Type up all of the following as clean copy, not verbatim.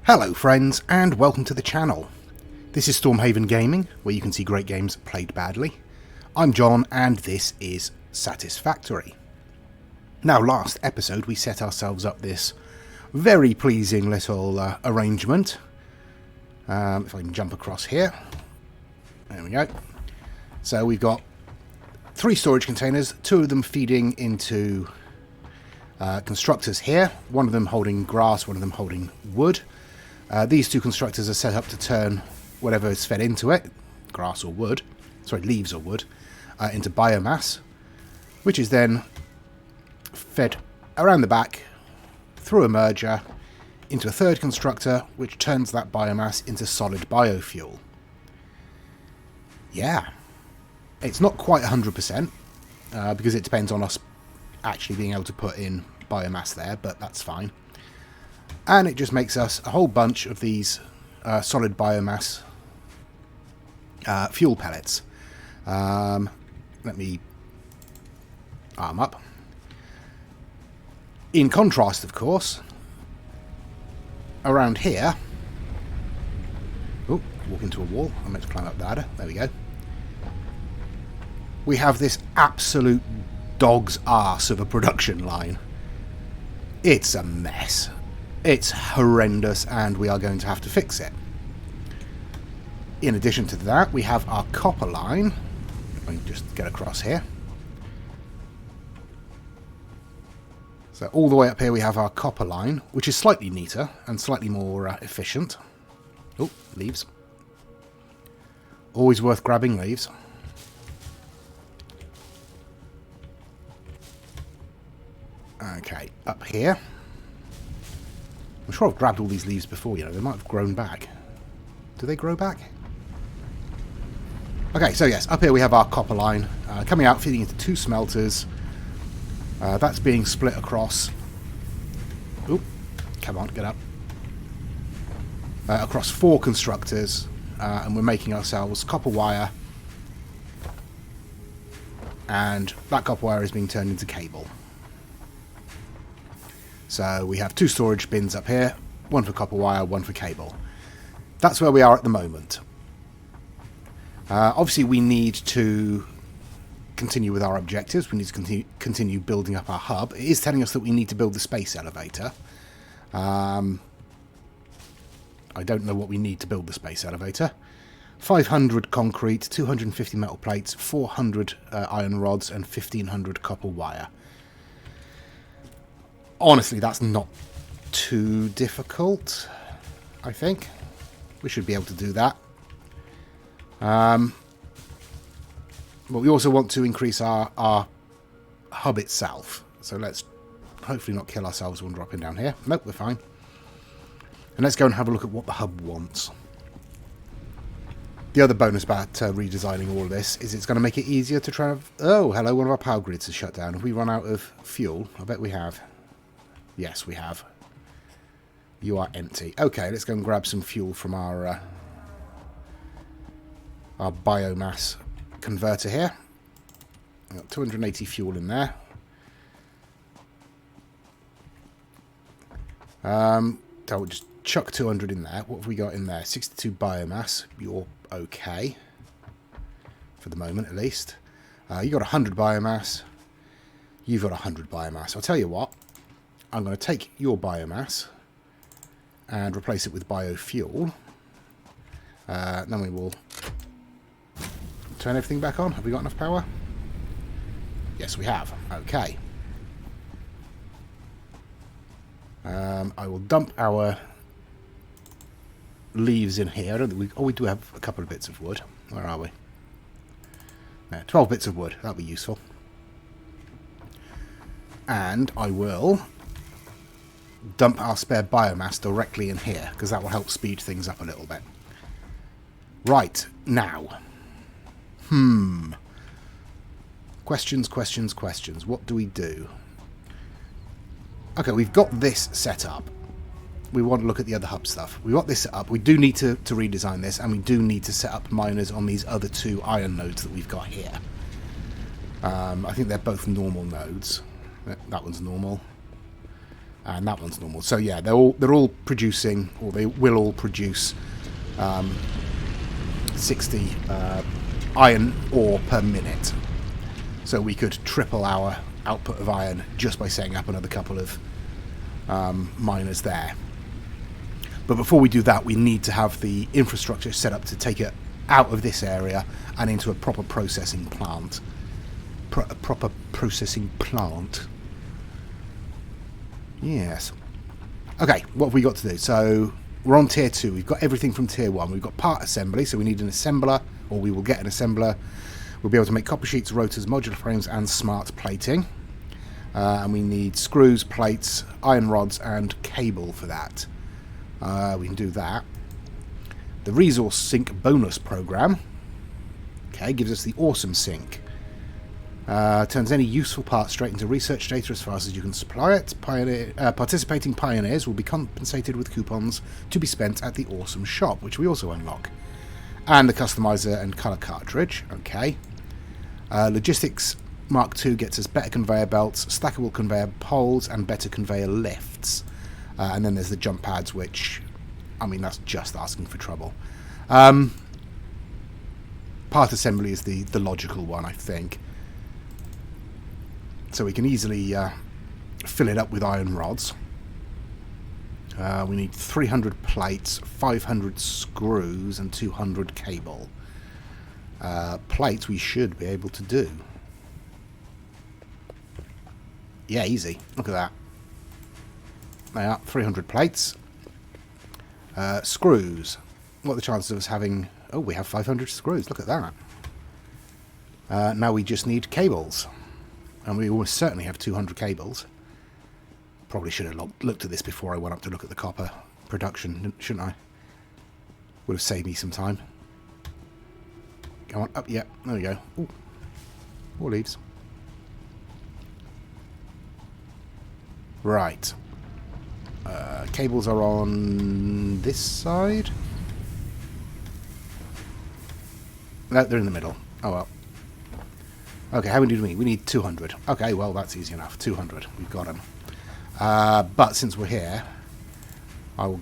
Hello friends, and welcome to the channel. This is Stormhaven Gaming, where you can see great games played badly. I'm John, and this is Satisfactory. Now, last episode we set ourselves up this very pleasing little arrangement. If I can jump across here. There we go. So we've got 3 storage containers, 2 of them feeding into constructors here, one of them holding grass, one of them holding wood. These 2 constructors are set up to turn whatever is fed into it, grass or wood, sorry, leaves or wood, into biomass, which is then fed around the back through a merger into a 3rd constructor, which turns that biomass into solid biofuel. Yeah, it's not quite 100%, because it depends on us actually being able to put in biomass there, but that's fine. And it just makes us a whole bunch of these solid biomass fuel pellets. Let me arm up. In contrast, of course, around here... Oh, walk into a wall. I meant to climb up the ladder. There we go. We have this absolute dog's arse of a production line. It's a mess. It's horrendous, and we are going to have to fix it. In addition to that, we have our copper line. Let me just get across here. So all the way up here we have our copper line, which is slightly neater and slightly more efficient. Oh, leaves. Always worth grabbing leaves. Okay, up here. I'm sure I've grabbed all these leaves before, you know. They might have grown back. Do they grow back? Okay, so yes, up here we have our copper line coming out, feeding into 2 smelters. That's being split across... Oop, come on, get up. Across 4 constructors, and we're making ourselves copper wire. And that copper wire is being turned into cable. So we have 2 storage bins up here, 1 for copper wire, 1 for cable. That's where we are at the moment. Obviously we need to continue with our objectives. We need to continue building up our hub. It is telling us that we need to build the space elevator. I don't know what we need to build the space elevator. 500 concrete, 250 metal plates, 400 iron rods, and 1500 copper wire. Honestly, that's not too difficult, I think. We should be able to do that. But we also want to increase our hub itself. So let's hopefully not kill ourselves when dropping down here. Nope, we're fine. And let's go and have a look at what the hub wants. The other bonus about redesigning all of this is it's going to make it easier to travel. Oh, hello, one of our power grids is shut down. Have we run out of fuel? I bet we have. Yes, we have. You are empty. Okay, let's go and grab some fuel from our biomass converter here. We've got 280 fuel in there. So we'll just chuck 200 in there. What have we got in there? 62 biomass. You're okay. For the moment, at least. You got 100 biomass. You've got 100 biomass. I'll tell you what. I'm going to take your biomass and replace it with biofuel. Then we will turn everything back on. Have we got enough power? Yes, we have. Okay. I will dump our leaves in here. I don't think we... Oh, we do have a couple of bits of wood. Where are we? Yeah, 12 bits of wood. That'll be useful. And I will dump our spare biomass directly in here, because that will help speed things up a little bit. Right, now. Questions. What do we do? Okay, we've got this set up. We want to look at the other hub stuff. We've got this set up. We do need to redesign this, and we do need to set up miners on these other 2 iron nodes that we've got here. I think they're both normal nodes. That one's normal. and that one's normal. So yeah, they're all producing, or they will all produce 60 iron ore per minute. So we could triple our output of iron just by setting up another couple of miners there. But before we do that, we need to have the infrastructure set up to take it out of this area and into a proper processing plant. A proper processing plant. Yes. Okay, what have we got to do? So we're on tier 2. We've got everything from tier 1. We've got part assembly, so we need an assembler, or we will get an assembler. We'll be able to make copper sheets, rotors, modular frames, and smart plating. And we need screws, plates, iron rods, and cable for that. We can do that. The resource sink bonus program, okay, gives us the awesome sink. Turns any useful part straight into research data as fast as you can supply it. Participating pioneers will be compensated with coupons to be spent at the awesome shop, which we also unlock. And the customizer and color cartridge, okay. Logistics Mark II gets us better conveyor belts, stackable conveyor poles, and better conveyor lifts. And then there's the jump pads, which, I mean, that's just asking for trouble. Part assembly is the logical one, I think. So we can easily fill it up with iron rods. We need 300 plates, 500 screws, and 200 cable. Plates we should be able to do. Yeah, easy. Look at that. They are 300 plates. Screws. What are the chances of us having... Oh, we have 500 screws. Look at that. Now we just need cables. And we almost certainly have 200 cables. Probably should have looked at this before I went up to look at the copper production, shouldn't I? Would have saved me some time. Go on, up, yeah, there we go. Ooh. More leaves. Right. Cables are on this side. No, they're in the middle. Oh well. Okay, how many do we need? We need 200. Okay, well, that's easy enough. 200. We've got them. But since we're here, I will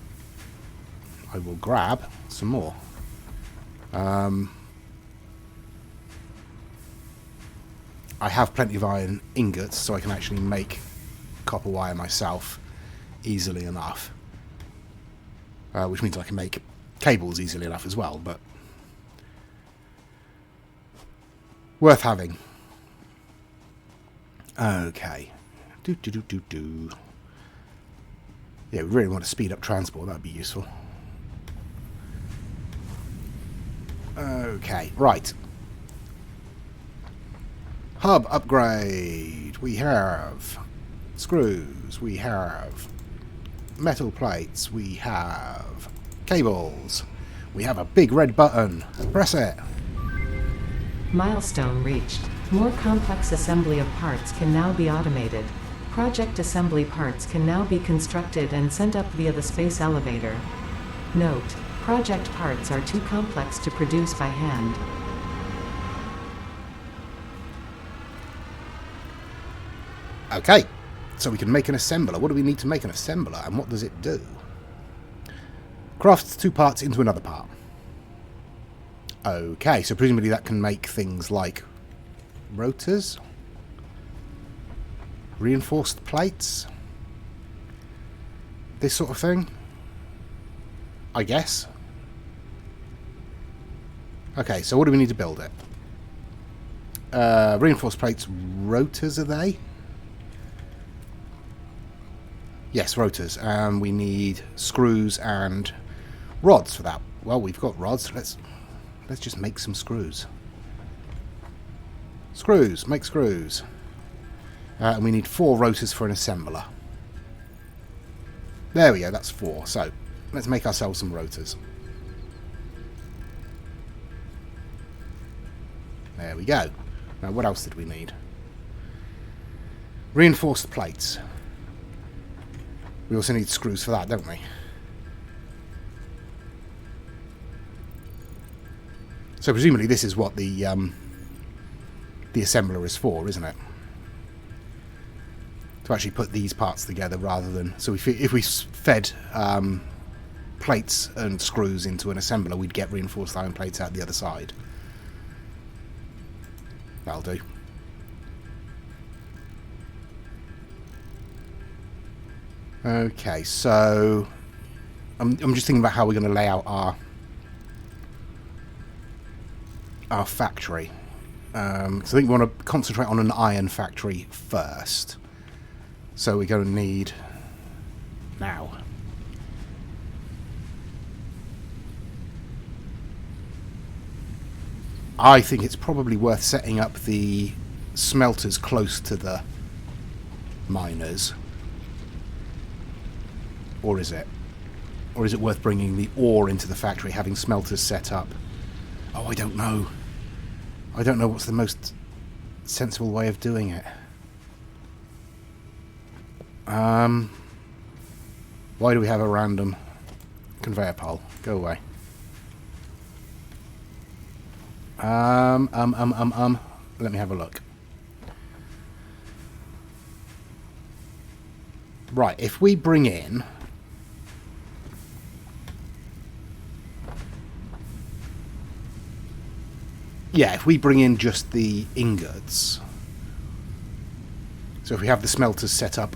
grab some more. I have plenty of iron ingots, so I can actually make copper wire myself easily enough. Which means I can make cables easily enough as well, but worth having. Okay. Yeah, we really want to speed up transport. That would be useful. Okay, right. Hub upgrade. We have screws. We have metal plates. We have cables. We have a big red button. Press it. Milestone reached. More complex assembly of parts can now be automated. Project assembly parts can now be constructed and sent up via the space elevator. Note: project parts are too complex to produce by hand. Okay, so we can make an assembler. What do we need to make an assembler, and what does it do? Crafts 2 parts into another part. Okay, so presumably that can make things like rotors, reinforced plates, this sort of thing, I guess. Okay, so what do we need to build it? Reinforced plates, rotors, are they? Yes, rotors. And we need screws and rods for that. Well, we've got rods. Let's just make some screws. Screws, make screws. And we need 4 rotors for an assembler. There we go, that's 4. So, let's make ourselves some rotors. There we go. Now, what else did we need? Reinforced plates. We also need screws for that, don't we? So, presumably this is what the assembler is for, isn't it? to actually put these parts together rather than... So if we fed plates and screws into an assembler, we'd get reinforced iron plates out the other side. That'll do. Okay, so I'm just thinking about how we're going to lay out our factory. So I think we want to concentrate on an iron factory first. So we're going to need now. I think it's probably worth setting up the smelters close to the miners. Or is it? Or is it worth bringing the ore into the factory, having smelters set up? Oh, I don't know. I don't know what's the most sensible way of doing it. Why do we have a random conveyor pole? Go away. Let me have a look. Right, if we bring in... Yeah, if we bring in just the ingots... So if we have the smelters set up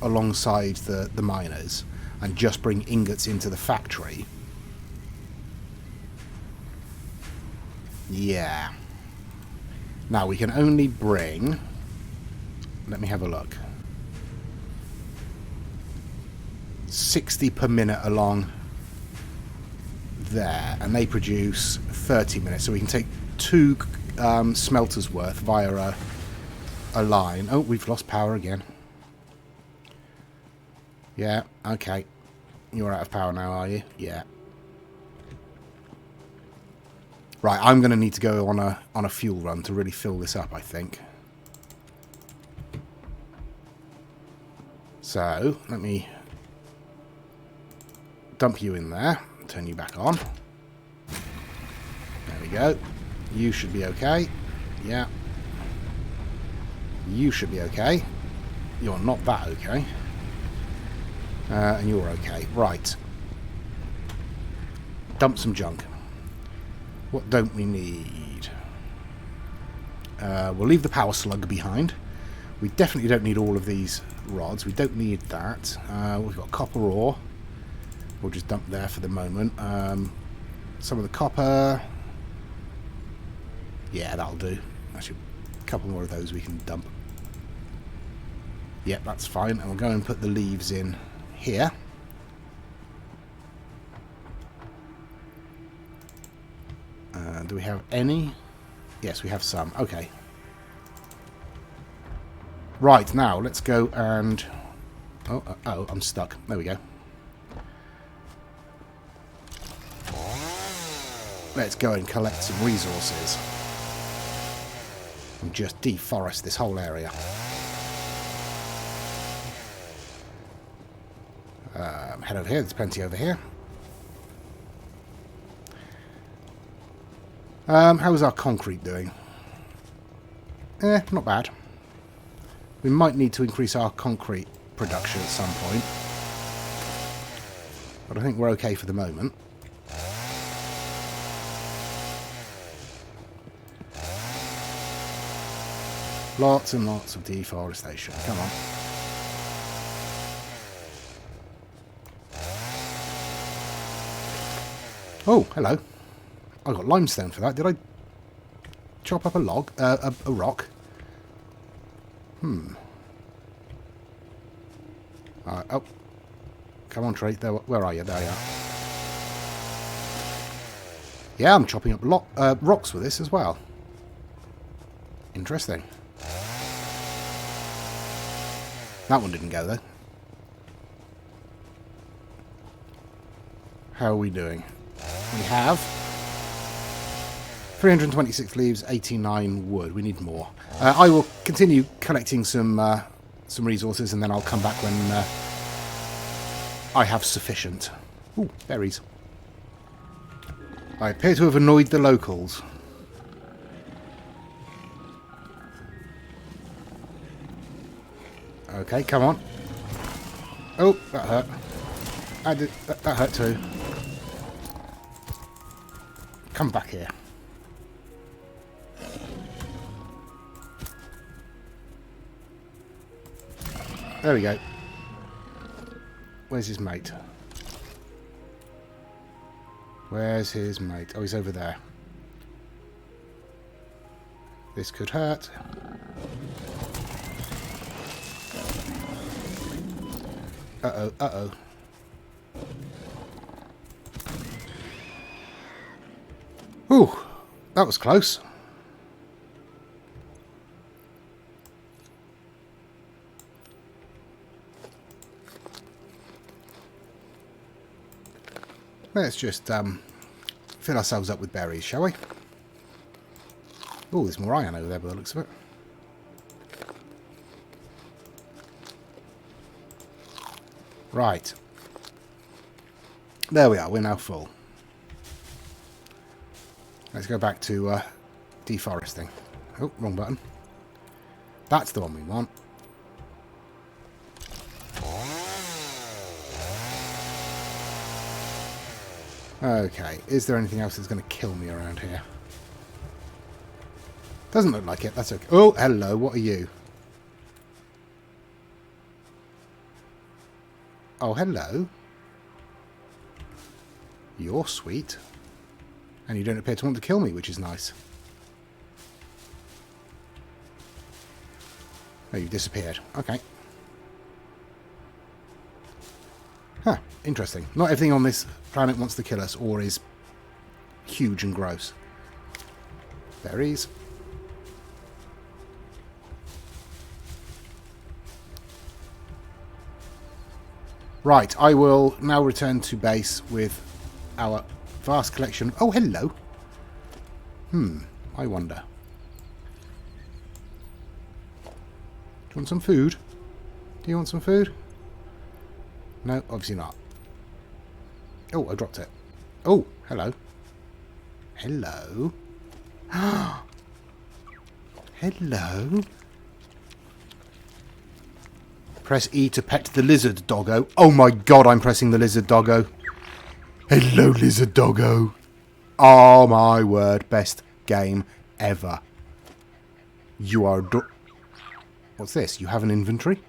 alongside the miners and just bring ingots into the factory... Yeah. Now we can only bring... Let me have a look. 60 per minute along there, and they produce 30 minutes, so we can take 2 smelters worth via a line. Oh, we've lost power again. Yeah, okay. You're out of power now, are you? Yeah. Right, I'm going to need to go on a fuel run to really fill this up, I think. So, let me dump you in there. Turn you back on. There we go. You should be okay. Yeah. You should be okay. You're not that okay. And you're okay. Right. Dump some junk. What don't we need? We'll leave the power slug behind. We definitely don't need all of these rods. We don't need that. We've got copper ore. We'll just dump there for the moment. Some of the copper. Yeah, that'll do. Actually, a couple more of those we can dump. Yep, that's fine. And we'll go and put the leaves in here. Do we have any? Yes, we have some. Okay. Right, now let's go and... Oh, I'm stuck. There we go. Let's go and collect some resources. And just deforest this whole area. Head over here. There's plenty over here. How is our concrete doing? Not bad. We might need to increase our concrete production at some point. But I think we're okay for the moment. Lots and lots of deforestation. Come on. Oh, hello. I got limestone for that. Did I chop up a log? A rock? Oh. Come on, tree. There, where are you? There you are. Yeah, I'm chopping up rocks with this as well. Interesting. That one didn't go, though. How are we doing? We have 326 leaves, 89 wood. We need more. I will continue collecting some resources, and then I'll come back when I have sufficient. Ooh, berries. I appear to have annoyed the locals. Okay, come on. Oh, that hurt. That hurt too. Come back here. There we go. Where's his mate? Where's his mate? Oh, he's over there. This could hurt. Uh-oh, uh-oh. Ooh, that was close. Let's just fill ourselves up with berries, shall we? Oh, there's more iron over there by the looks of it. Right. There we are, we're now full. Let's go back to deforesting. Oh, wrong button. That's the one we want. Okay, is there anything else that's going to kill me around here? Doesn't look like it, that's okay. Oh, hello, what are you? Oh, hello. You're sweet. And you don't appear to want to kill me, which is nice. Oh, you've disappeared. Okay. Huh, interesting. Not everything on this planet wants to kill us or is huge and gross. Berries. Right, I will now return to base with our vast collection. Oh, hello. I wonder. Do you want some food? Do you want some food? No, obviously not. Oh, I dropped it. Oh, hello. Hello. Hello. Press E to pet the lizard, Doggo. Oh my god, I'm pressing the lizard, Doggo. Hello, lizard, Doggo. Oh my word, best game ever. You are... What's this? You have an inventory?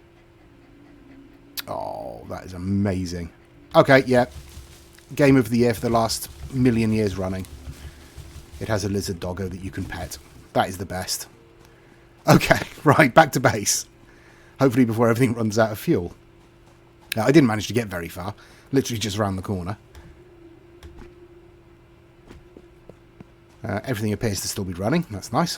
Oh, that is amazing. Okay, yeah. Game of the year for the last million years running. It has a lizard Doggo that you can pet. That is the best. Okay, right, back to base. Hopefully before everything runs out of fuel. I didn't manage to get very far. Literally just round the corner. Everything appears to still be running. That's nice.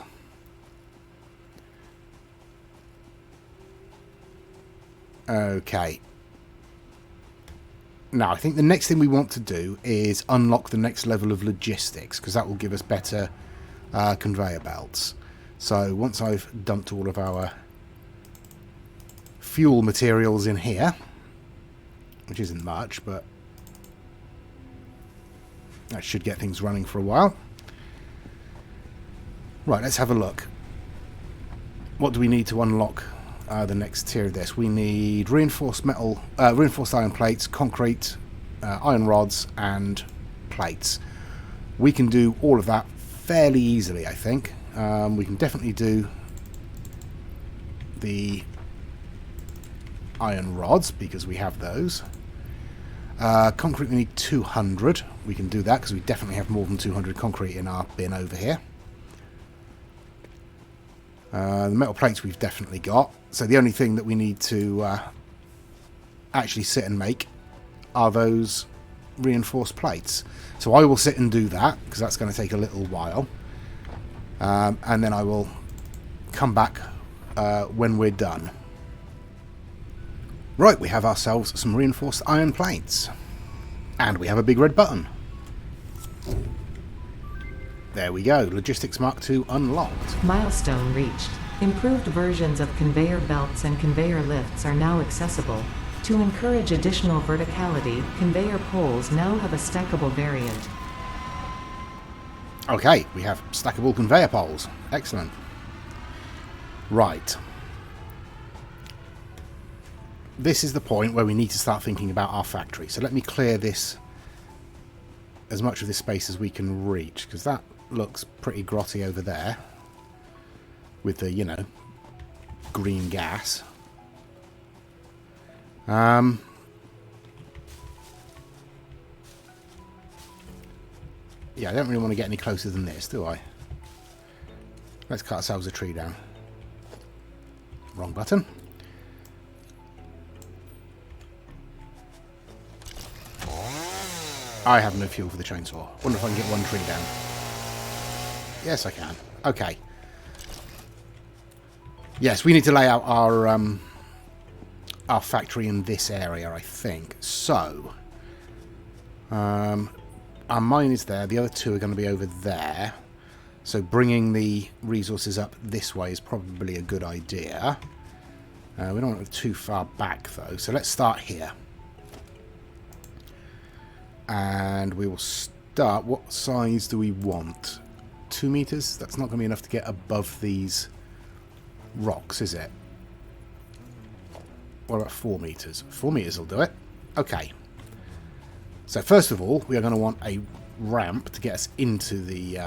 Okay. Now, I think the next thing we want to do is unlock the next level of logistics, because that will give us better conveyor belts. So once I've dumped all of our fuel materials in here, which isn't much, but that should get things running for a while. Right, let's have a look. What do we need to unlock the next tier of this? We need reinforced iron plates, concrete, iron rods, and plates. We can do all of that fairly easily, I think. We can definitely do the iron rods because we have those. Concrete we need 200. We can do that because we definitely have more than 200 concrete in our bin over here. The metal plates we've definitely got. So the only thing that we need to actually sit and make are those reinforced plates. So I will sit and do that because that's going to take a little while. And then I will come back when we're done. Right, we have ourselves some reinforced iron plates. And we have a big red button. There we go. Logistics Mark II unlocked. Milestone reached. Improved versions of conveyor belts and conveyor lifts are now accessible. To encourage additional verticality, conveyor poles now have a stackable variant. Okay, we have stackable conveyor poles. Excellent. Right. this is the point where we need to start thinking about our factory. So let me clear this, as much of this space as we can reach, because that looks pretty grotty over there with the, you know, green gas. Yeah, I don't really want to get any closer than this, do I? Let's cut ourselves a tree down. Wrong button. I have no fuel for the chainsaw. Wonder if I can get one tree down. Yes, I can. Okay. Yes, we need to lay out our factory in this area, I think. So, our mine is there. The other two are going to be over there. So bringing the resources up this way is probably a good idea. We don't want it too far back, though. So let's start here. And we will start... What size do we want? 2 meters? That's not going to be enough to get above these rocks, is it? What about 4 meters? 4 meters will do it. Okay. So first of all, we are going to want a ramp to get us into the...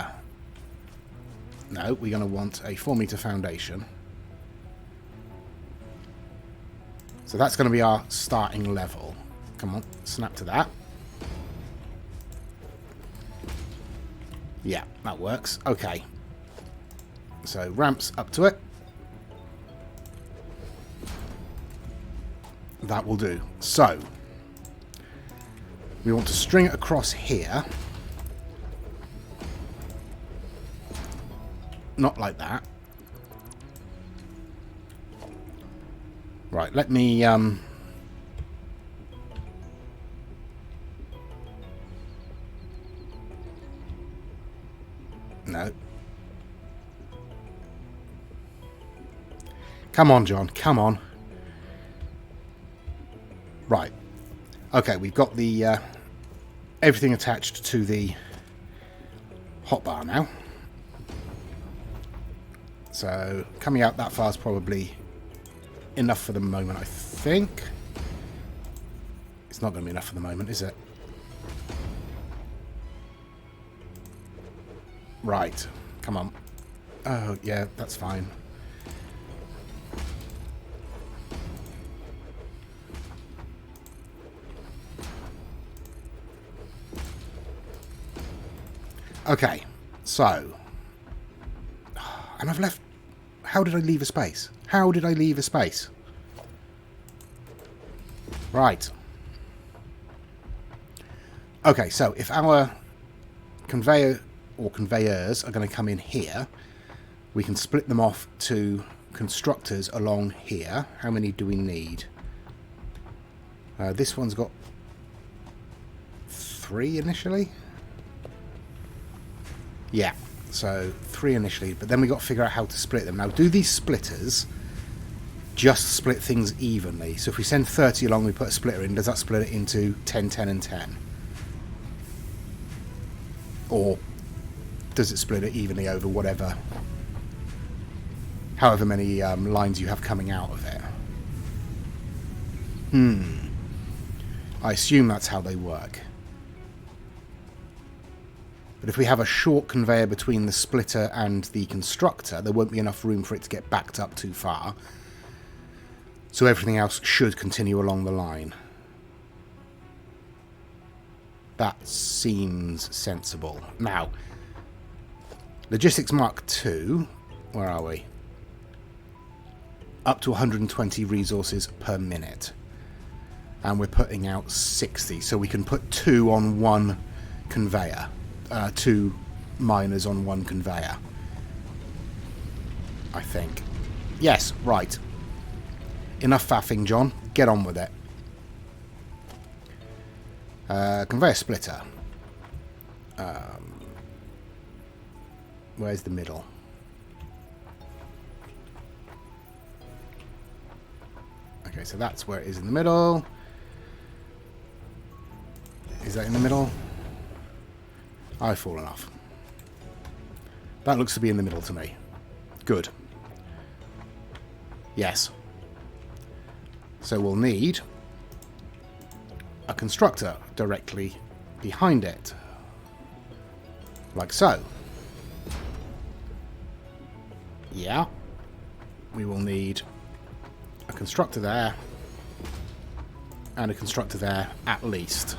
No, we're going to want a 4-meter foundation. So that's going to be our starting level. Come on, snap to that. Yeah, that works. Okay. So ramps up to it. That will do. So we want to string it across here. Not like that. Right, let me no. Come on, John, come on. Right. Okay, we've got the everything attached to the hotbar now. So coming out that far is probably enough for the moment, I think. It's not going to be enough for the moment, is it? Right. Come on. Oh, yeah, that's fine. Okay, so... And I've left... How did I leave a space? How did I leave a space? Right. Okay, so if our conveyor or conveyors are going to come in here, we can split them off to constructors along here. How many do we need? This one's got 3 initially. Yeah, so 3 initially, but then we got to figure out how to split them. Now, do these splitters just split things evenly? So if we send 30 along, we put a splitter in, does that split it into 10, 10 and 10? Or does it split it evenly over whatever, however many lines you have coming out of it? I assume that's how they work. But if we have a short conveyor between the splitter and the constructor, there won't be enough room for it to get backed up too far. So everything else should continue along the line. That seems sensible. Now, Logistics Mark II, where are we? Up to 120 resources per minute. And we're putting out 60, so we can put 2 on one conveyor. 2 miners on one conveyor, I think. Yes, right. Enough faffing, John. Get on with it. Conveyor splitter. Where's the middle? Okay, so that's where it is in the middle. Is that in the middle? I've fallen off. That looks to be in the middle to me. Good. Yes. So we'll need a constructor directly behind it. Like so. Yeah. We will need a constructor there. And a constructor there, at least.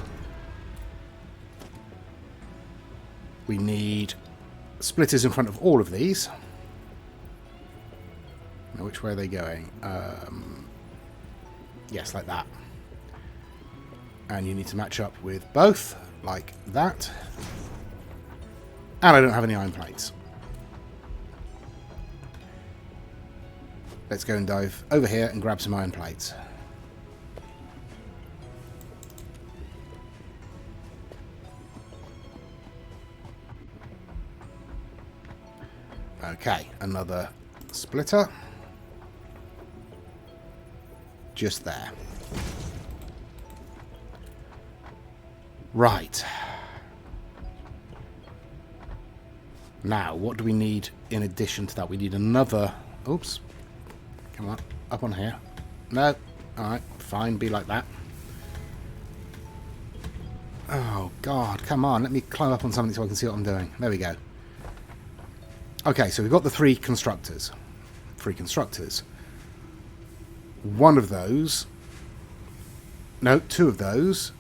We need splitters in front of all of these. Now, which way are they going? Yes, like that. And you need to match up with both, like that. And I don't have any iron plates. Let's go and dive over here and grab some iron plates. Okay, another splitter. Just there. Right. Now, what do we need in addition to that? We need another... Oops. Come on. Up on here. No. Alright, fine. Be like that. Oh, God. Come on. Let me climb up on something so I can see what I'm doing. There we go. Okay, so we've got the three constructors. One of those... No, two of those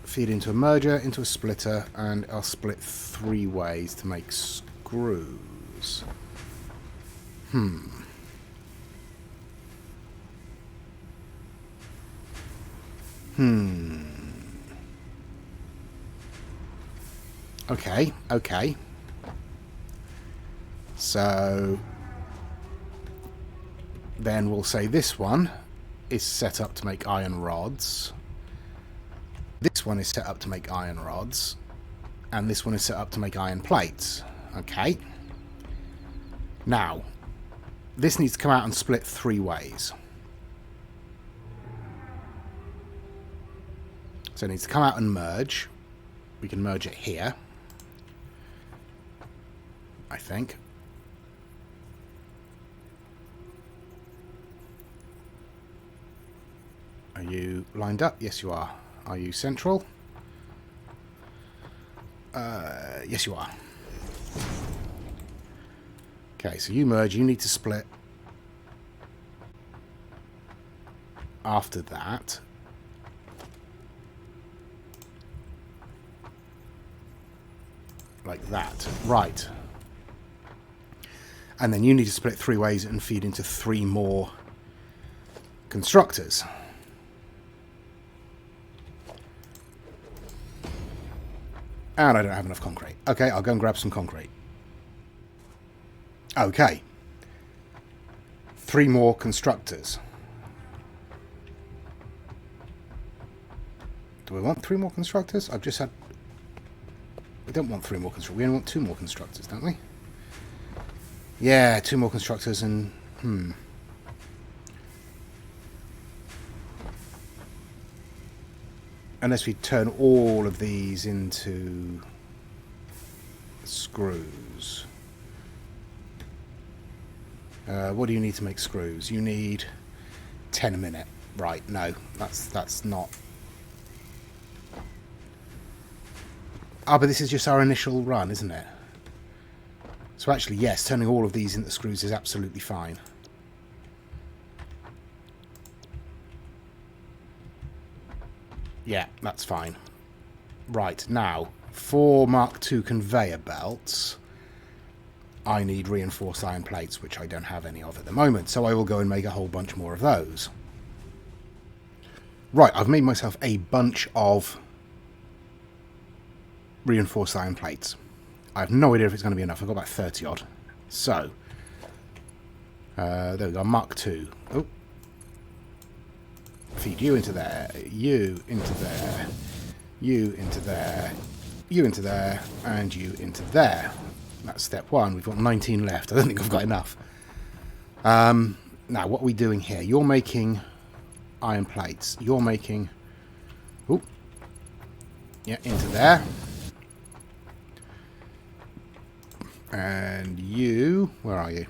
feed into a merger, into a splitter, and are split 3 ways to make screws. Okay. So then we'll say this one is set up to make iron rods. This one is set up to make iron rods. And this one is set up to make iron plates. Okay. Now, this needs to come out and split 3 ways. So it needs to come out and merge. We can merge it here, I think. Are you lined up? Yes, you are. Are you central? Yes, you are. Okay, so you merge. You need to split after that. Like that. Right. And then you need to split 3 ways and feed into 3 more constructors. And I don't have enough concrete. Okay, I'll go and grab some concrete. Okay. 3 more constructors. Do we want 3 more constructors? I've just had... We don't want 3 more constructors. We only want 2 more constructors, don't we? Yeah, 2 more constructors and... Unless we turn all of these into screws. What do you need to make screws? You need 10 a minute. Right, no, that's not... Ah, but this is just our initial run, isn't it? So actually, yes, turning all of these into screws is absolutely fine. Yeah, that's fine. Right, now, for Mark II conveyor belts, I need reinforced iron plates, which I don't have any of at the moment, so I will go and make a whole bunch more of those. Right, I've made myself a bunch of reinforced iron plates. I have no idea if it's going to be enough. I've got about 30 odd. So, there we go, Mark II. Oh. Feed you into there, you into there, you into there, you into there, and you into there. That's step 1. We've got 19 left. I don't think I've got enough. Now, what are we doing here? You're making iron plates. You're making... Oh. Yeah, into there. And you... Where are you?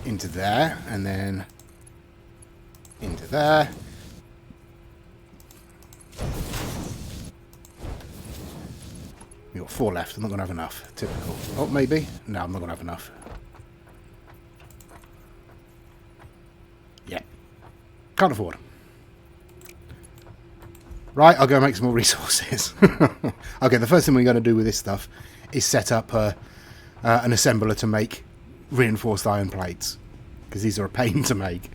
into there, and then into there. We've got 4 left. I'm not going to have enough. Typical. Oh, maybe. No, I'm not going to have enough. Yeah. Can't afford. Right, I'll go make some more resources. Okay, the first thing we're going to do with this stuff is set up an assembler to make reinforced iron plates, because these are a pain to make.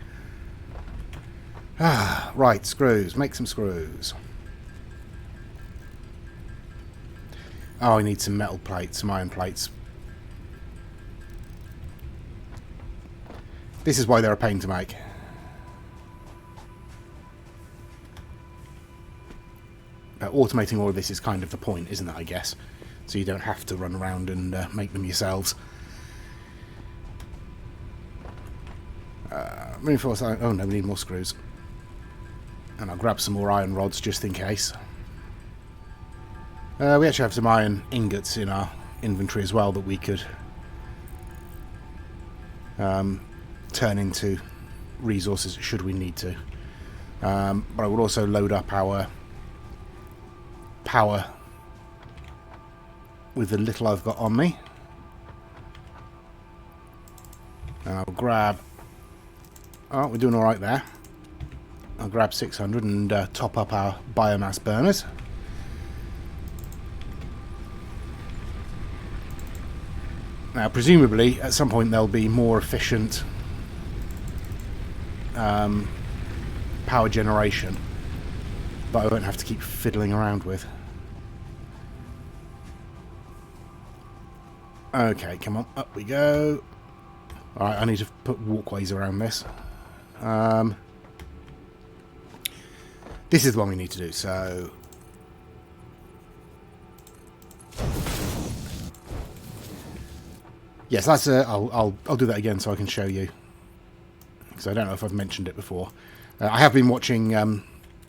Right, screws. Make some screws. Oh, I need some metal plates, some iron plates. This is why they're a pain to make. Automating all of this is kind of the point, isn't it, I guess? So you don't have to run around and make them yourselves. Reinforced iron. Oh no, we need more screws. And I'll grab some more iron rods just in case. We actually have some iron ingots in our inventory as well that we could turn into resources should we need to. But I will also load up our power with the little I've got on me. And I'll grab... Oh, we're doing alright there. I'll grab 600 and top up our biomass burners. Now, presumably, at some point, there'll be more efficient power generation that I won't have to keep fiddling around with. Okay, come on, up we go. Alright, I need to put walkways around this. This is the one we need to do, so... Yes, that's I'll do that again so I can show you, because I don't know if I've mentioned it before. I have been watching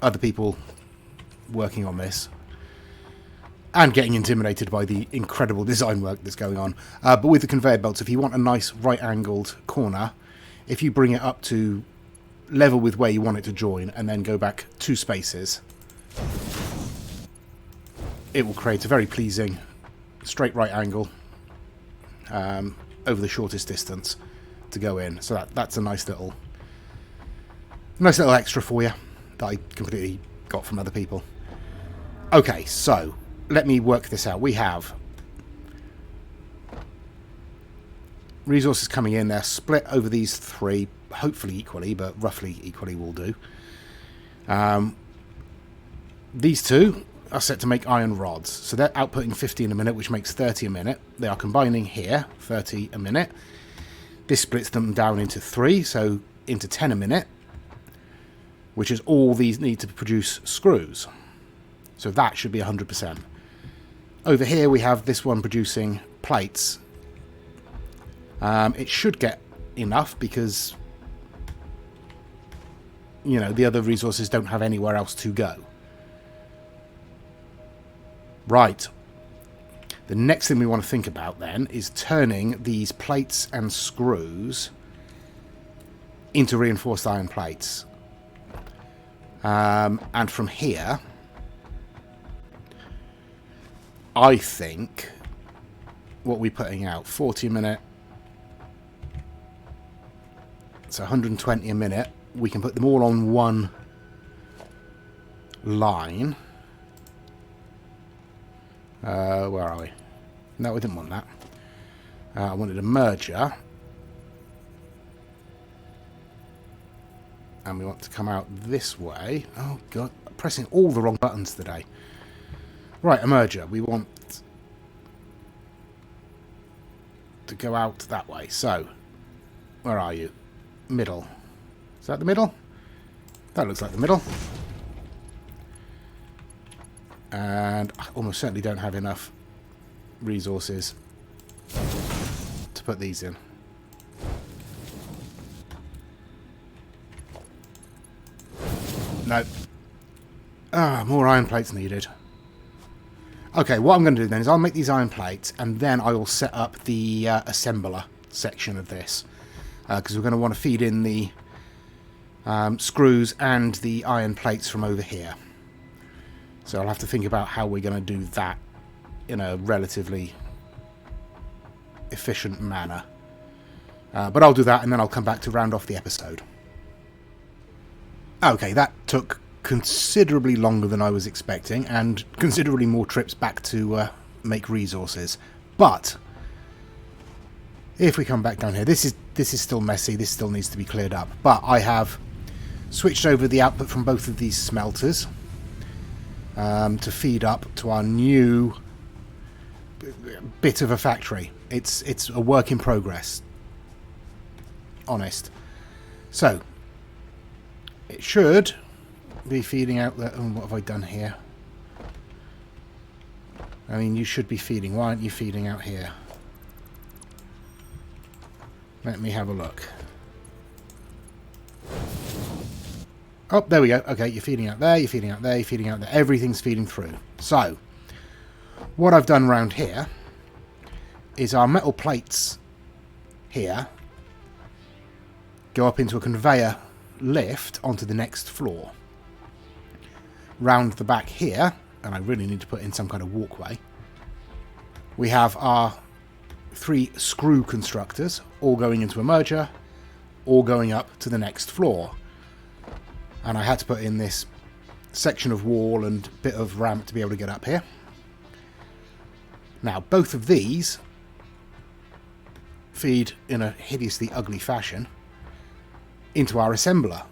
other people working on this and getting intimidated by the incredible design work that's going on. But with the conveyor belts, if you want a nice right-angled corner, if you bring it up to level with where you want it to join and then go back 2 spaces, it will create a very pleasing straight right angle over the shortest distance to go in. So that's a nice little extra for you that I completely got from other people. Okay, so let me work this out. We have resources coming in. They're split over these 3, hopefully equally, but roughly equally will do. These 2 are set to make iron rods. So they're outputting 50 in a minute, which makes 30 a minute. They are combining here, 30 a minute. This splits them down into 3, so into 10 a minute, which is all these need to produce screws. So that should be 100%. Over here we have this one producing plates. It should get enough because, you know, the other resources don't have anywhere else to go. Right. The next thing we want to think about then is turning these plates and screws into reinforced iron plates. And from here, I think what we're putting out, 40 a minute, so 120 a minute, we can put them all on one line. Where are we? No, we didn't want that. I wanted a merger. And we want to come out this way. Oh, God. I'm pressing all the wrong buttons today. Right, a merger. We want to go out that way. So, where are you? Middle. Is that the middle? That looks like the middle. And I almost certainly don't have enough resources to put these in. No. More iron plates needed. Okay, what I'm going to do then is I'll make these iron plates and then I will set up the assembler section of this. because we're going to want to feed in the screws and the iron plates from over here. So I'll have to think about how we're going to do that in a relatively efficient manner. But I'll do that, and then I'll come back to round off the episode. Okay, that took considerably longer than I was expecting, and considerably more trips back to make resources. But if we come back down here, this is still messy. This still needs to be cleared up. But I have switched over the output from both of these smelters to feed up to our new bit of a factory. It's a work in progress. Honest. So it should be feeding out the... Oh, what have I done here? I mean, you should be feeding. Why aren't you feeding out here? Let me have a look. Oh, there we go. Okay, you're feeding out there, you're feeding out there, you're feeding out there. Everything's feeding through. So, what I've done around here is our metal plates here go up into a conveyor lift onto the next floor. Round the back here, and I really need to put in some kind of walkway, we have our 3 screw constructors, all going into a merger, all going up to the next floor. And I had to put in this section of wall and bit of ramp to be able to get up here. Now, both of these feed in a hideously ugly fashion into our assembler.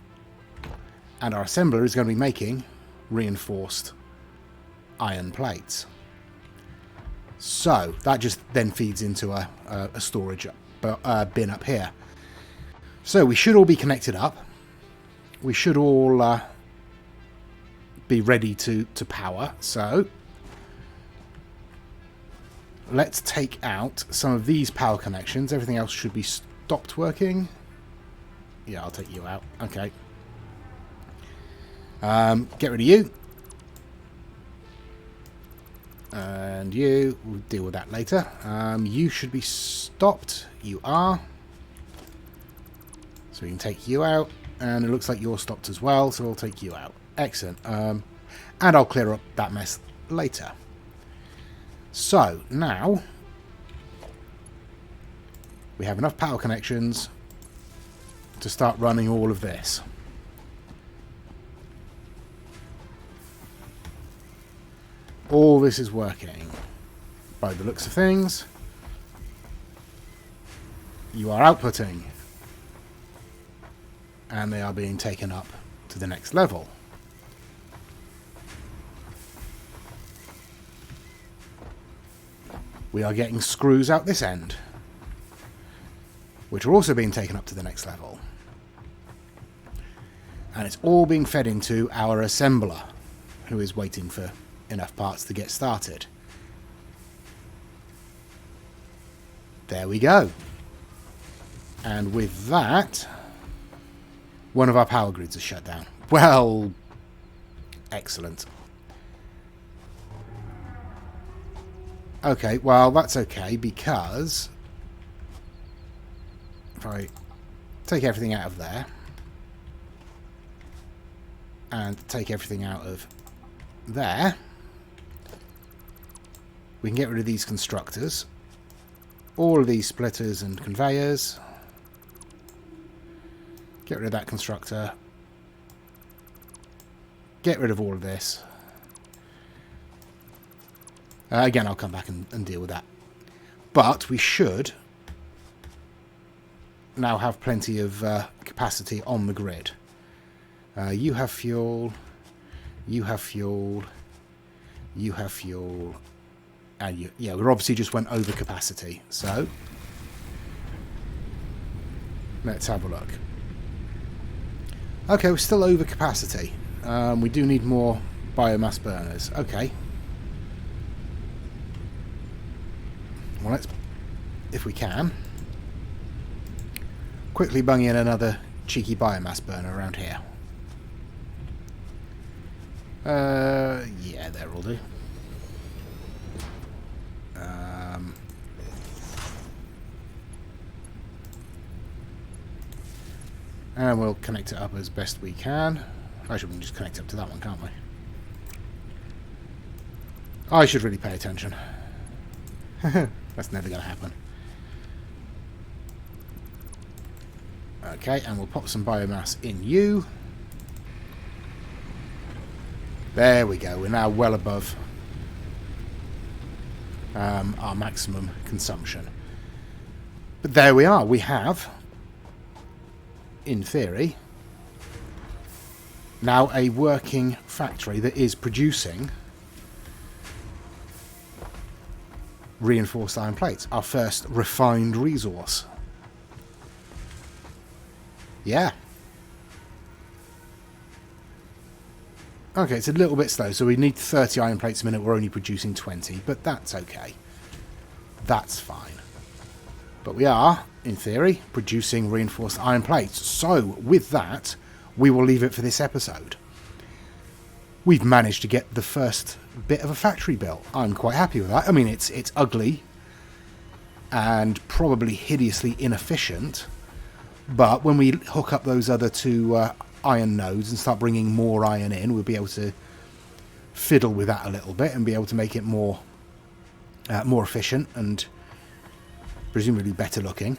And our assembler is going to be making reinforced iron plates. So that just then feeds into a storage bin up here. So we should all be connected up. We should all be ready to power. So let's take out some of these power connections. Everything else should be stopped working. Yeah, I'll take you out. Okay. Get rid of you. And you, we'll deal with that later. You should be stopped. You are. So we can take you out. And it looks like you're stopped as well, so we'll take you out. Excellent. And I'll clear up that mess later. So, now we have enough power connections to start running all of this. All this is working by the looks of things. You are outputting. And they are being taken up to the next level. We are getting screws out this end, which are also being taken up to the next level. And it's all being fed into our assembler, who is waiting for enough parts to get started. There we go. And with that, one of our power grids is shut down. Well, excellent. Okay, well, that's okay, because if I take everything out of there and take everything out of there, we can get rid of these constructors, all of these splitters and conveyors. Get rid of that constructor. Get rid of all of this. Again, I'll come back and deal with that. But we should now have plenty of capacity on the grid. You have fuel. You have fuel. You have fuel. And you, yeah, we obviously just went over capacity. So let's have a look. Okay, we're still over capacity. We do need more biomass burners. Okay. Well, let's, if we can, quickly bung in another cheeky biomass burner around here. Yeah, there will do. And we'll connect it up as best we can. Actually, we can just connect it up to that one, can't we? I should really pay attention. That's never going to happen. Okay, and we'll pop some biomass in you. There we go. We're now well above our maximum consumption. But there we are. We have, in theory, now a working factory that is producing reinforced iron plates. Our first refined resource. Yeah. Okay, it's a little bit slow, so we need 30 iron plates a minute. We're only producing 20, but that's okay. That's fine. But we are, in theory, producing reinforced iron plates. So, with that, we will leave it for this episode. We've managed to get the first bit of a factory built. I'm quite happy with that. I mean, it's ugly and probably hideously inefficient, but when we hook up those other two iron nodes and start bringing more iron in, we'll be able to fiddle with that a little bit and be able to make it more efficient and presumably better looking.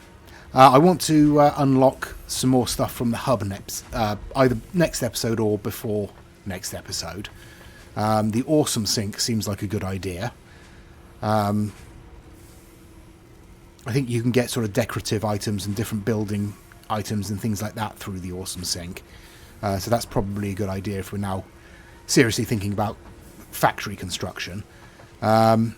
I want to unlock some more stuff from the hub either next episode or before next episode. The awesome sink seems like a good idea. I think you can get sort of decorative items and different building items and things like that through the awesome sink. So that's probably a good idea if we're now seriously thinking about factory construction. I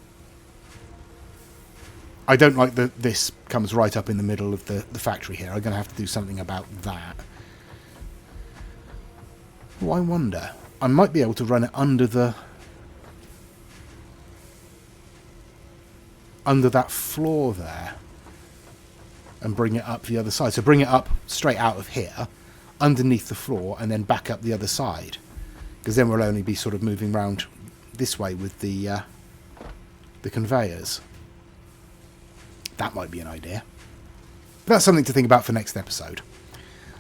don't like that this comes right up in the middle of the factory here. I'm going to have to do something about that. Oh, I wonder. I might be able to run it under that floor there and bring it up the other side. So bring it up straight out of here, underneath the floor, and then back up the other side. Because then we'll only be sort of moving around this way with the conveyors. That might be an idea. But that's something to think about for next episode.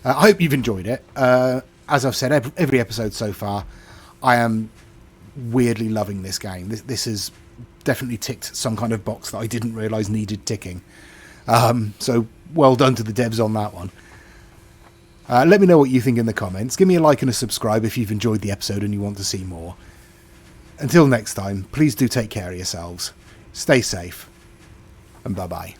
I hope you've enjoyed it. As I've said, every episode so far, I am weirdly loving this game. This has definitely ticked some kind of box that I didn't realise needed ticking. So well done to the devs on that one. Let me know what you think in the comments. Give me a like and a subscribe if you've enjoyed the episode and you want to see more. Until next time, please do take care of yourselves. Stay safe. And bye-bye.